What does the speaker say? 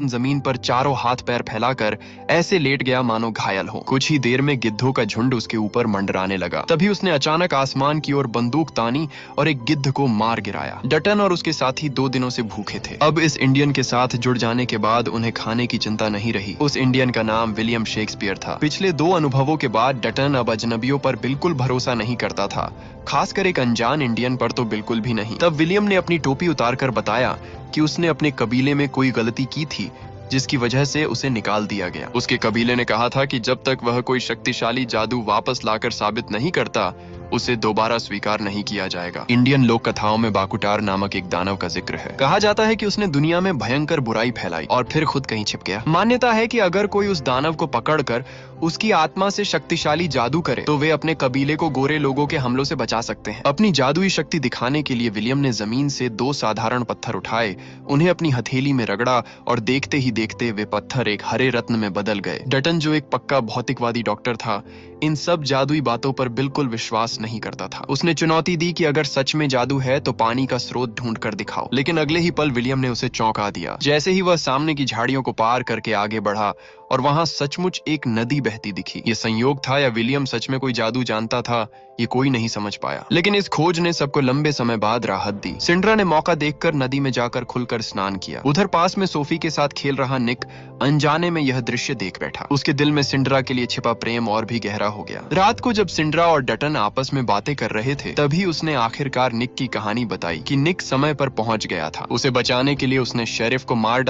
जमीन पर चारों हाथ पैर फैलाकर ऐसे लेट गया मानो घायल हो। कुछ ही देर में गिद्धों का झुंड उसके ऊपर मंडराने लगा। तभी उसने अचानक आसमान की ओर बंदूक तानी और एक गिद्ध को मार गिराया। डटन और उसके साथी 2 दिनों से भूखे थे। अब इस इंडियन के साथ जुड़ जाने के बाद उन्हें खाने की चिंता नहीं रही। उस इंडियन का नाम विलियम शेक्सपियर था। पिछले 2 अनुभवों के बाद डटन अब अजनबियों पर बिल्कुल भरोसा नहीं करता था, खासकर एक अनजान इंडियन पर तो बिल्कुल भी नहीं। तब विलियम ने अपनी टोपी उतारकर बताया कि उसने अपने कबीले में कोई गलती की थी, जिसकी वजह से उसे निकाल दिया गया। उसके कबीले ने कहा था कि जब तक वह कोई शक्तिशाली जादू वापस लाकर साबित नहीं करता, उसे दोबारा स्वीकार नहीं किया जाएगा। इंडियन लोक कथाओं में बाकुटार नामक एक दानव का जिक्र है। कहा जाता है कि उसने दुनिया में भयंकर बुराई फैलाई और फिर खुद कहीं छिप गया। मान्यता है कि अगर कोई उस दानव को पकड़कर उसकी आत्मा से शक्तिशाली जादू करे तो वे अपने कबीले को गोरे लोगों के हमलों से बचा सकते हैं। अपनी जादुई शक्ति दिखाने के लिए विलियम ने जमीन से 2 साधारण पत्थर उठाए, उन्हें अपनी हथेली में रगड़ा और देखते ही देखते वे पत्थर एक हरे रत्न में बदल गए। डटन, जो एक पक्का भौतिकवादी डॉक्टर था, इन सब जादुई बातों पर बिल्कुल विश्वास नहीं करता था। उसने चुनौती दी कि अगर सच में जादू है तो पानी का स्रोत ढूंढ कर दिखाओ। लेकिन अगले ही पल विलियम ने उसे चौंका दिया। जैसे ही वह सामने की झाड़ियों को पार करके आगे बढ़ा और वहां सचमुच एक नदी बहती दिखी। ये संयोग था या विलियम सच में कोई जादू जानता था, ये कोई नहीं समझ पाया। लेकिन इस खोज ने सबको लंबे समय बाद राहत दी। सिंड्रा ने मौका देखकर नदी में जाकर खुलकर स्नान किया। उधर पास में सोफी के साथ खेल रहा निक अनजाने में यह दृश्य देख बैठा। उसके दिल में सिंड्रा के लिए छिपा प्रेम और भी गहरा हो गया। रात को जब सिंड्रा और डटन आपस में बातें कर रहे थे, तभी उसने आखिरकार निक की कहानी बताई कि निक समय पर पहुंच गया था। उसे बचाने के लिए उसने शेरिफ को मार डाला